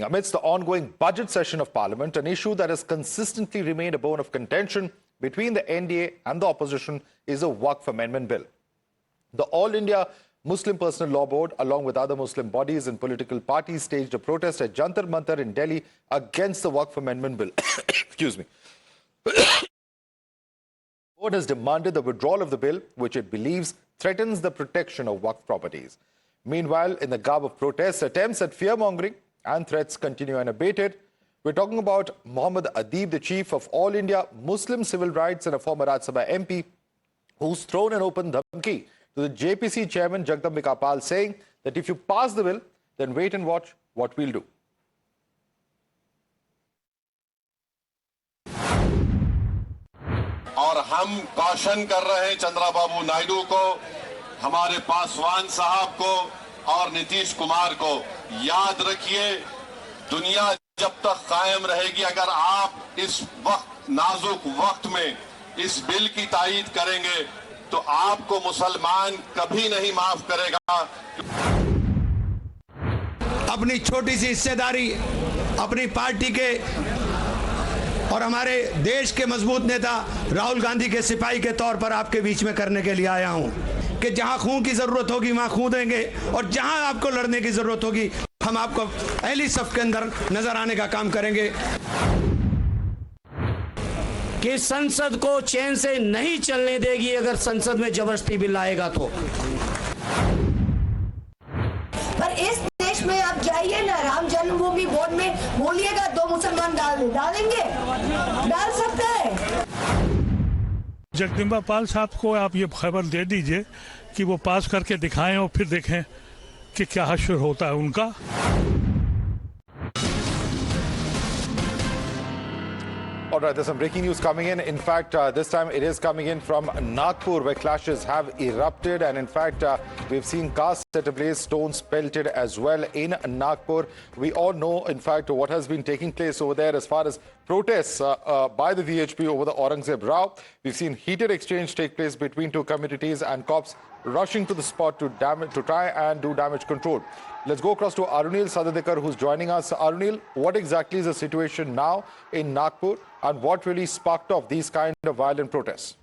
Amidst the ongoing budget session of Parliament, an issue that has consistently remained a bone of contention between the NDA and the opposition is a Waqf Amendment Bill. The All India Muslim Personal Law Board, along with other Muslim bodies and political parties, staged a protest at Jantar Mantar in Delhi against the Waqf Amendment Bill. Excuse me. The board has demanded the withdrawal of the bill, which it believes threatens the protection of Waqf properties. Meanwhile, in the garb of protests, attempts at fear-mongering and threats continue unabated. We're talking about Mohammed Adib, the chief of All India Muslim Civil Rights and a former Rajya Sabha MP, who's thrown an open dhamki to the JPC chairman Jagdambika Pal, saying that if you pass the bill, then wait and watch what we'll do. और हम caution कर रहे हैं चंद्रबाबू नायडू को, हमारे पासवान साहब को और नीतीश कुमार को, याद रखिए दुनिया जब तक कायम रहेगी, अगर आप इस वक्त नाजुक वक्त में इस बिल की तायीद करेंगे तो आपको मुसलमान कभी नहीं माफ करेगा। अपनी छोटी सी हिस्सेदारी अपनी पार्टी के और हमारे देश के मजबूत नेता राहुल गांधी के सिपाही के तौर पर आपके बीच में करने के लिए आया हूं कि जहां खून की जरूरत होगी वहां खून देंगे और जहां आपको लड़ने की जरूरत होगी हम आपको पहली सफ के अंदर नजर आने का काम करेंगे। कि संसद को चैन से नहीं चलने देगी अगर संसद में जबरदस्ती बिल आएगा तो। पर इस देश में आप जाइए ना, राम जन्मभूमि बोर्ड में बोलिएगा 2 मुसलमान डालेंगे, डाल सकते हैं। जगदम्बा पाल साहब को आप ये खबर दे दीजिए कि वो पास करके दिखाएं और फिर देखें कि क्या हश्र होता है उनका। All right, there's some breaking news coming in. In fact, this time it is coming in from Nagpur, where clashes have erupted. And in fact, we've seen cars set ablaze, stones pelted as well in Nagpur. We all know, in fact, what has been taking place over there as far as protests by the VHP over the Aurangzeb Row. We've seen heated exchange take place between two communities and cops rushing to the spot to try and do damage control. Let's go across to Arunil Sadadekar, who's joining us. Arunil, what exactly is the situation now in Nagpur and what really sparked off these kind of violent protests?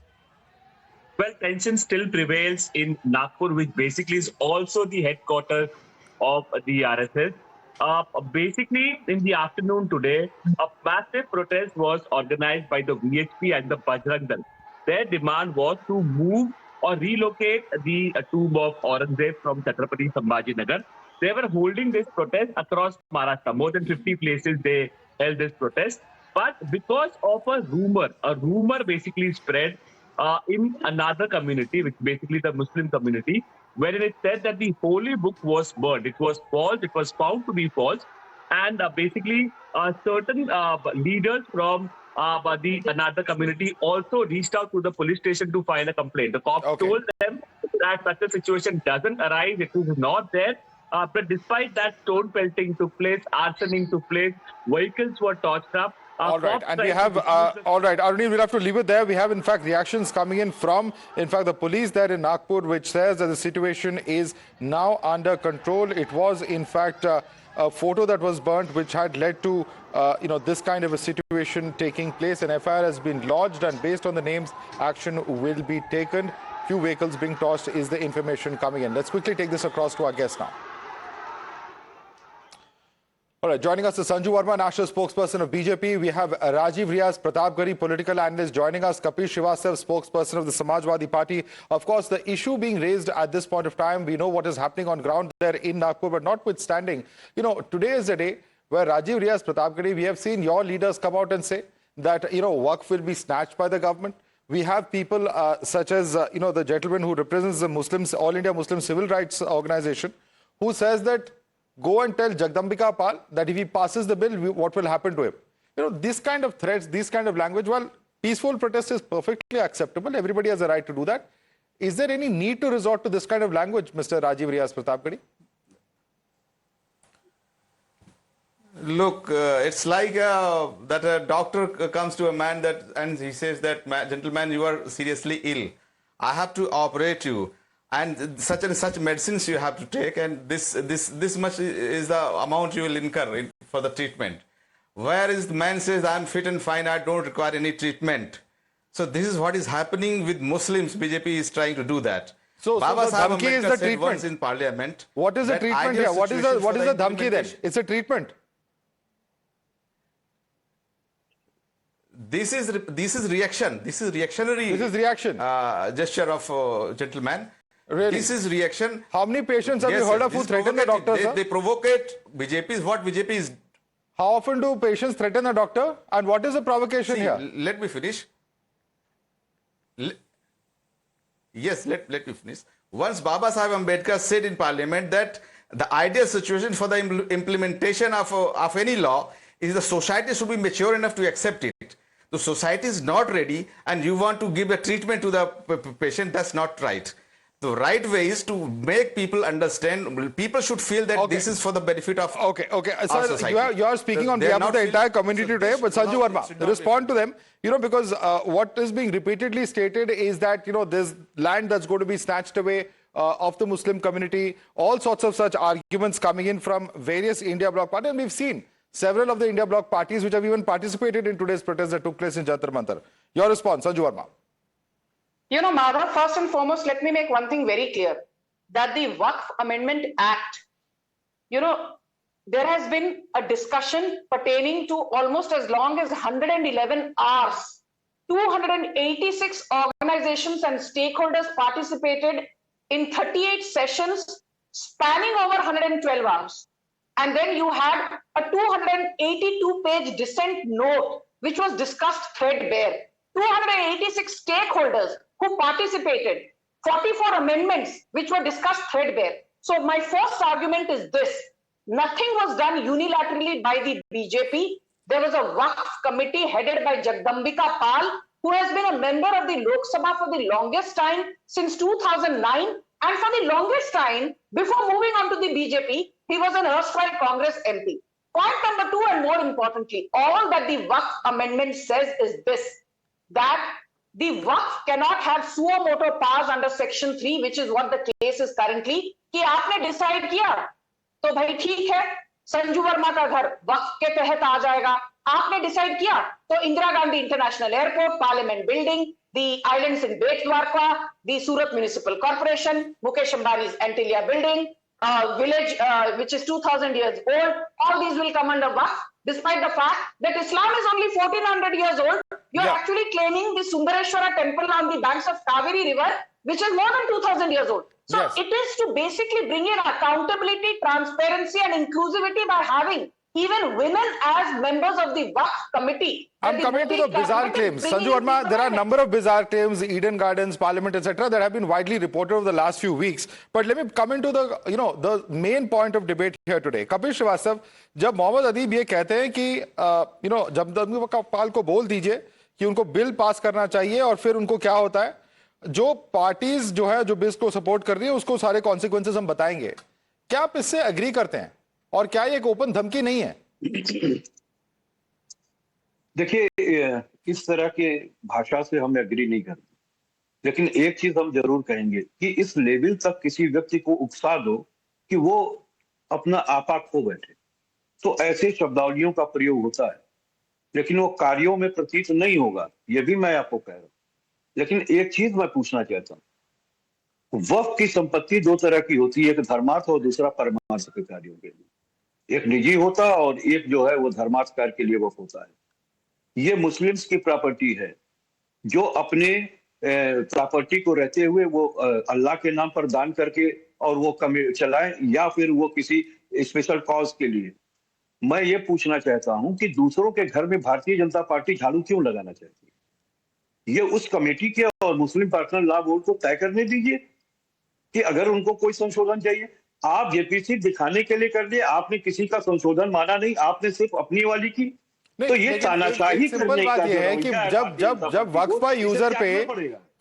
Well, tension still prevails in Nagpur, which basically is also the headquarters of the RSS. Basically, in the afternoon today, a massive protest was organized by the VHP and the Bajrang Dal. Their demand was to move or relocate the tomb of Aurangzeb from Chhatrapati Sambhajinagar. They were holding this protest across Maharashtra. More than 50 places they held this protest. But because of a rumor basically spread in another community, which basically the Muslim community, wherein it said that the holy book was burned. It was false. It was found to be false. And basically certain leaders from another community also reached out to the police station to file a complaint. The cops told them that such a situation doesn't arise. It is not there. But despite that, stone pelting took place, arsoning took place, vehicles were torched up. All right, and we have, all right, Arunil, we'll have to leave it there. We have, in fact, reactions coming in from, in fact, the police there in Nagpur, which says that the situation is now under control. It was, in fact, a photo that was burnt, which had led to, this kind of a situation taking place. An FIR has been lodged, and based on the names, action will be taken. Few vehicles being tossed is the information coming in. Let's quickly take this across to our guest now. All right, joining us is Sanju Verma, national spokesperson of BJP. We have Rajiv Riaz Pratapgarhi, political analyst, joining us. Kapil Srivastav, spokesperson of the Samajwadi Party. Of course, the issue being raised at this point of time, we know what is happening on ground there in Nagpur, but notwithstanding, today is the day where Rajiv Riaz Pratapgarhi, we have seen your leaders come out and say that, Waqf will be snatched by the government. We have people such as, the gentleman who represents the Muslims, All India Muslim Civil Rights Organization, who says that go and tell Jagdambika Pal that if he passes the bill, what will happen to him? This kind of threats, this kind of language, well, peaceful protest is perfectly acceptable. Everybody has a right to do that. Is there any need to resort to this kind of language, Mr. Rajiv Riaz Pratapgarhi? Look, it's like that a doctor comes to a man and he says that, gentleman, you are seriously ill. I have to operate you. And such medicines you have to take, and this much is the amount you will incur for the treatment. Whereas the man says, I'm fit and fine, I don't require any treatment. So this is what is happening with Muslims. BJP is trying to do that. So the dhamki is the said treatment. once in parliament. What is the that treatment ideal here? What is situation for the dhamki then? implementation- It's a treatment. This is reaction. This is reactionary. This is reaction. Gesture of gentleman. Really? This is reaction. How many patients have Yes, you heard yes, of who this threaten the provocative. doctor, sir? They provocate. BJP is what BJP is. How often do patients threaten the doctor? And what is the provocation See, here? let me finish. Yes, let me finish. Once Baba Sahib Ambedkar said in parliament that the ideal situation for the implementation of any law is the society should be mature enough to accept it. The society is not ready and you want to give a treatment to the patient, that's not right. The right way is to make people understand. People should feel that this is for the benefit of our Sir, society. you are speaking on They are behalf of not the feel- entire community today, but should Sanju not- Verma, should not respond to them, because what is being repeatedly stated is that, there's land that's going to be snatched away of the Muslim community, all sorts of such arguments coming in from various India Bloc parties, and we've seen several of the India Bloc parties which have even participated in today's protest that took place in Jantar Mantar. Your response, Sanju Verma. Madhav, first and foremost, let me make one thing very clear, that the Waqf Amendment Act, there has been a discussion pertaining to almost as long as 111 hours. 286 organizations and stakeholders participated in 38 sessions spanning over 112 hours. And then you had a 282-page dissent note, which was discussed threadbare. 286 stakeholders who participated, 44 amendments which were discussed threadbare. So my first argument is this: nothing was done unilaterally by the BJP. There was a Waqf committee headed by Jagdambika Pal, who has been a member of the Lok Sabha for the longest time, since 2009, and for the longest time, before moving on to the BJP, he was an erstwhile Congress MP. Point number two, and more importantly, all that the Waqf amendment says is this: that the Waqf cannot have suo motu powers under Section 3, which is what the case is currently, कि आपने decide किया, तो भाई ठीक है, संजू वर्मा का घर वक्फ के तहत आ जाएगा. आपने decide किया, तो Indira Gandhi international airport, parliament building, the islands in Bet Dwarka, the Surat Municipal Corporation, Mukesh Ambani's Antilia building, village which is 2000 years old, all these will come under Waqf, despite the fact that Islam is only 1400 years old. You are actually claiming the Sundareshwara temple on the banks of Kaveri River, which is more than 2000 years old. So it is to basically bring in accountability, transparency and inclusivity by having even women as members of the Waqf committee. I'm coming to the bizarre claims. Sanju Verma, there are a number of bizarre claims, Eden Gardens, Parliament, etc., that have been widely reported over the last few weeks. But let me come into the, the main point of debate here today. Kapil Srivastava, जब मोहम्मद अदीब ये कहते हैं कि, जगदम्बिका पाल को बोल दीजिए कि उनको बिल पास करना चाहिए और फिर उनको क्या होता है, जो पार्टीज जो है, जो बिल्स को सपोर्ट कर रही है, उसको सारे कॉन्सिक्वेंसेस हम बताएंगे. क्या आप इससे एग्री करते हैं? और क्या ये एक ओपन धमकी नहीं है? देखिए, इस तरह के भाषा से हम एग्री नहीं करते, लेकिन एक चीज हम जरूर कहेंगे कि इस लेवल तक किसी व्यक्ति को उकसा दो कि वो अपना आपा खो बैठे, तो ऐसे शब्दावलियों का प्रयोग होता है, लेकिन वो कार्यों में प्रतीत नहीं होगा, ये भी मैं आपको कह रहा हूं. लेकिन एक चीज मैं पूछना चाहता हूं, वक्फ की संपत्ति दो तरह की होती है, एक धर्मार्थ और दूसरा परमार्थ के कार्यों के लिए. एक निजी होता और एक जो है वो धर्मार्थ कार्य के लिए वक्फ होता है. ये मुस्लिम्स की प्रॉपर्टी है, जो अपने प्रॉपर्टी को रहते हुए वो अल्लाह के नाम पर दान करके और वो चलाएं, या फिर वो किसी स्पेशल कॉज के लिए. मैं ये पूछना चाहता हूं कि दूसरों के घर में भारतीय जनता पार्टी झाड़ू क्यों लगाना चाहती है? ये उस कमेटी के और मुस्लिम पर्सनल लॉ बोर्ड को तय करने दीजिए कि अगर उनको कोई संशोधन चाहिए. आप जेपीसी दिखाने के लिए कर दिए, आपने किसी का संशोधन माना नहीं, आपने सिर्फ अपनी वाली की. तो ये तानाशाही करने का ये है कि जब वक्फ बाय यूजर पे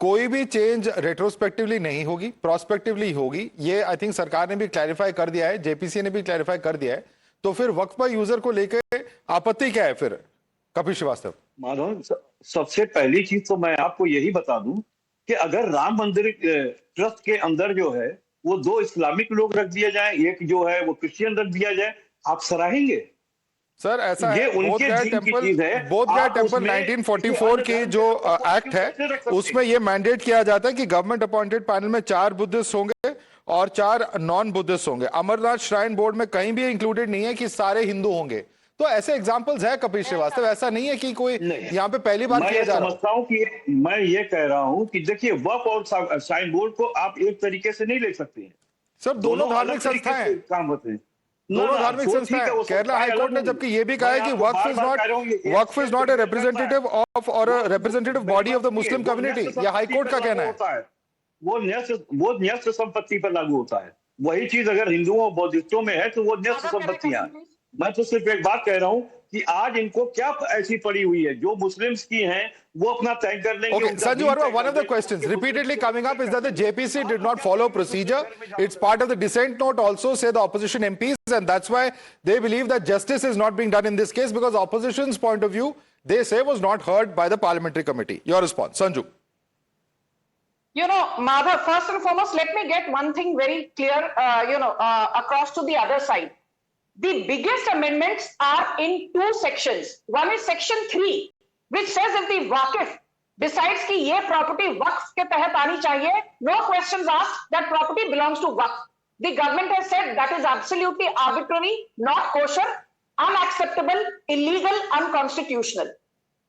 कोई भी चेंज रेट्रोस्पेक्टिवली नहीं होगी, प्रोस्पेक्टिवली होगी. ये आई थिंक सरकार ने भी क्लैरिफाई कर दिया है, जेपीसी ने भी क्लैरिफाई कर दिया है. तो फिर वक्फ बाय यूजर को लेकर आपत्ति क्या है फिर, कपिल श्रीवास्तव? माधव, सबसे पहली चीज तो मैं आपको यही बता दूं कि अगर राम मंदिर ट्रस्ट के अंदर जो है वो 2 इस्लामिक लोग रख दिया जाए, एक जो है वो क्रिश्चियन रख दिया जाए, आप सराहेंगे? सर ऐसा ये है, उनके जीन की चीज है। बोध गया आप टेम्पल उसमें 1944 की जो एक्ट है उसमें ये मैंडेट किया जाता है कि गवर्नमेंट अपॉइंटेड पैनल में 4 बुद्धिस्ट होंगे और 4 नॉन बुद्धिस्ट होंगे। अमरनाथ श्राइन बोर्ड में कहीं भी इंक्लूडेड नहीं है कि सारे हिंदू होंगे। तो ऐसे एग्जांपल्स है कपिल श्रीवास्तव, ऐसा नहीं है कि कोई यहाँ पे पहली बार किया जा रहा है। मैं समझता हूँ कि मैं ये कह रहा हूँ कि देखिए वक्फ और श्राइन बोर्ड को आप एक तरीके से नहीं ले सकते हैं। सर दोनों धार्मिक संस्थाएं काम होते हैं, दोनों धार्मिक संस्थाएं। केरला हाईकोर्ट ने जबकि ये भी कहा है कि Waqf is not a representative of or representative body of the Muslim community. ये हाईकोर्ट का कहना है। वो न्यस्त संपत्ति पर लागू होता है। वही चीज अगर हिंदुओं और बौद्धिस्टों में है तो वो न्यस्त संपत्तियां। मैं तो सिर्फ एक बात कह रहा हूं कि आज इनको क्या ऐसी पड़ी हुई है जो मुस्लिम्स की हैं वो अपना तय कर लेंगे। Okay, Sanju Verma, one of the questions repeatedly coming up is that the JPC did not follow procedure. It's part of the dissent note also, say the opposition MPs, and that's why they believe that justice is not being done in this case because opposition's point of view, they say, was not heard by the parliamentary committee. Your response, Sanju. You know, Madhav, first and foremost, let me get one thing very clear, across to the other side. The biggest amendments are in 2 sections. One is section 3, which says if the Waqf decides कि ये property वक्फ के तहत आनी चाहिए, no questions asked, that property belongs to Waqf. The government has said that is absolutely arbitrary, not kosher, unacceptable, illegal, unconstitutional.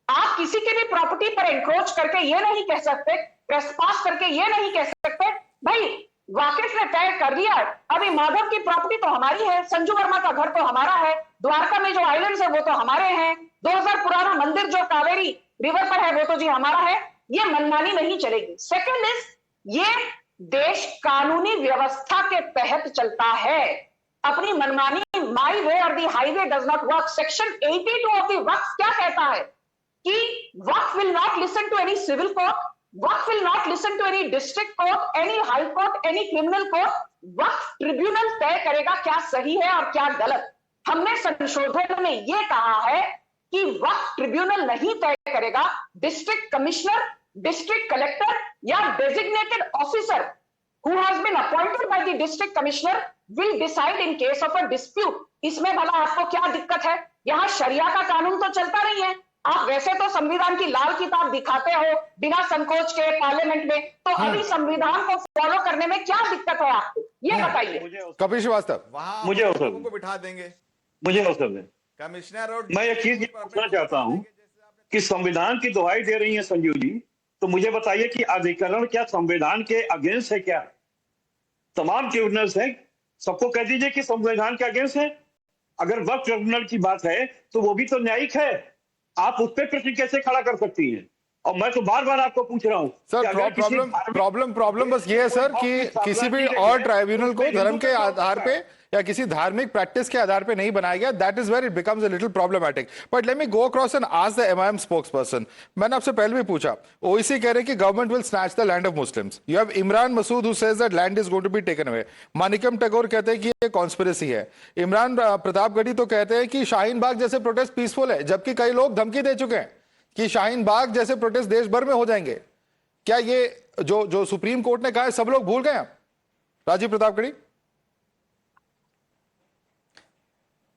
आप किसी के भी प्रॉपर्टी पर एनक्रोच करके ये नहीं कह सकते, ट्रेसपास करके ये नहीं कह सकते, भाई वाकिफ ने तय कर दिया अभी माधव की प्रॉपर्टी तो हमारी है, संजू वर्मा का घर तो हमारा है, द्वारका में जो आइलैंड्स है वो तो हमारे हैं, 2000 पुराना मंदिर जो कावेरी रिवर पर है वो तो जी हमारा है। ये मनमानी नहीं चलेगी। सेकंड इज, ये देश कानूनी व्यवस्था के तहत चलता है। अपनी मनमानी my way or the highway does not work. Section 82 of the Waqf क्या कहता है कि Waqf will not listen to any civil court, Waqf will not listen to any district court, any high court, any criminal court. Waqf tribunal तय करेगा क्या सही है और क्या गलत। हमने संशोधन में यह कहा है कि वक्फ ट्रिब्यूनल नहीं तय करेगा, डिस्ट्रिक्ट कमिश्नर, डिस्ट्रिक्ट कलेक्टर या designated officer who has been appointed by the district commissioner will decide in case of a dispute. इसमें भला आपको क्या दिक्कत है? यहां शरिया का कानून तो चलता नहीं है। आप वैसे तो संविधान की लाल किताब दिखाते हो बिना संकोच के पार्लियामेंट में, तो अभी संविधान को फॉलो करने में क्या दिक्कत है आपको, ये बताइए। कपिल श्रीवास्तव, मुझे अवसर को बिठा देंगे, मुझे अवसर दें। कमिश्नर और मैं एक चीज पूछना चाहता हूं कि संविधान की दुहाई दे रही है संजू जी, तो मुझे बताइए कि अधिकरण क्या संविधान के अगेंस्ट है? क्या तमाम ट्रिब्यूनल्स हैं, सबको कह दीजिए कि संविधान के अगेंस्ट है। अगर वक्फ ट्रिब्यूनल की बात है तो वो भी तो न्यायिक है, आप उस पर प्रश्न कैसे खड़ा कर सकती हैं? और मैं तो बार बार आपको पूछ रहा हूं सर, प्रॉब्लम बस ये है सर कि किसी भी और ट्राइब्यूनल को धर्म के आधार पे या किसी धार्मिक प्रैक्टिस के आधार पे नहीं बनाया गया। That is where it becomes a little problematic. But let me go across and ask the MIM spokesperson. मैंने आपसे पहले भी पूछा, ओईसी कह रहे हैं कि government will snatch the land of Muslims. You have Imran Masood who says that land is going to be taken away. Manickam Tagore कहते हैं कि ये कॉन्स्पिरेसी है। इमरान प्रतापगढ़ी तो कहते हैं कि शाहीन बाग जैसे प्रोटेस्ट पीसफुल है, जबकि कई लोग धमकी दे चुके हैं कि शाहीन बाग जैसे प्रोटेस्ट देश भर में हो जाएंगे। क्या ये जो सुप्रीम कोर्ट ने कहा है सब लोग भूल गए? राजीव प्रतापगढ़ी।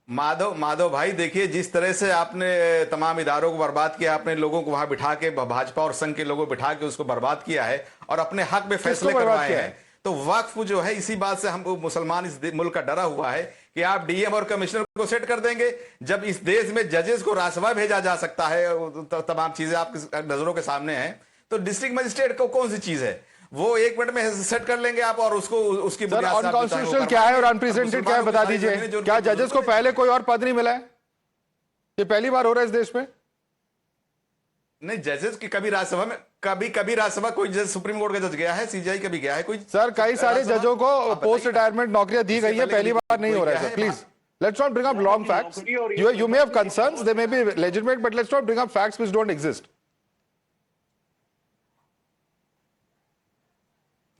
माधव भाई, देखिए जिस तरह से आपने तमाम इदारों को बर्बाद किया, आपने लोगों को वहां बिठा के, भाजपा और संघ के लोगों को बिठा के उसको बर्बाद किया है और अपने हक में फैसले करवाए हैं, तो वक्फ जो है इसी बात से हम मुसलमान इस मुल्क का डरा हुआ है कि आप डीएम और कमिश्नर को सेट कर देंगे। जब इस देश में जजेस को राज्यसभा भेजा जा सकता है, तमाम चीजें आपकी नजरों के सामने हैं, तो डिस्ट्रिक्ट मजिस्ट्रेट को कौन सी चीज है? वो 1 मिनट में सेट कर लेंगे आप और उसको उसकी अनकॉन्स्टिट्यूशनल क्या है और अनप्रेसिडेंटेड क्या है बता दीजिए। क्या जजेस को पहले कोई और पद नहीं मिला है? ये पहली बार हो रहा है इस देश में। नहीं, जजेस की कभी राज्यसभा में कभी राज्यसभा कोई जज, सुप्रीम कोर्ट का जज गया है, सीजीआई कभी गया है कोई? सर कई सारे जजों को पोस्ट रिटायरमेंट नौकरियां दी गई है, पहली बार नहीं हो रहा है sir. Please let's not bring up long facts. You may have concerns, they may be legitimate, but let's not bring up facts which don't exist.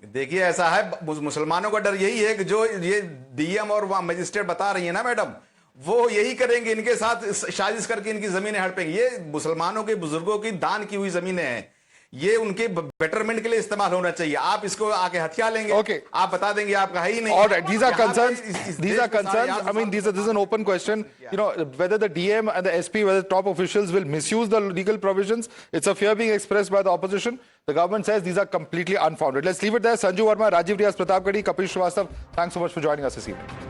देखिए ऐसा है, मुसलमानों का डर यही है कि जो ये डीएम और मजिस्ट्रेट बता रही है ना मैडम, वो यही करेंगे, इनके साथ साजिश करके इनकी जमीनें हड़पेंगे। ये मुसलमानों के बुजुर्गों की दान की हुई जमीनें हैं। ये उनके बेटरमेंट के लिए इस्तेमाल होना चाहिए। आप इसको आके हथिया लेंगे, Okay. आप बता देंगे आपका है ही नहीं। All right, these are यहाँ पर concerns. इस These देश are के सारे concerns. आप I mean, this is an open question. You know, whether the DM and the SP, whether top officials will misuse the legal provisions. It's a fear being expressed by the opposition. The government says these are completely unfounded. Let's leave it there. Sanju Verma, Rajiv Riaz, Pratap Gadi, Kapil Srivastava. Thanks so much for joining us this evening.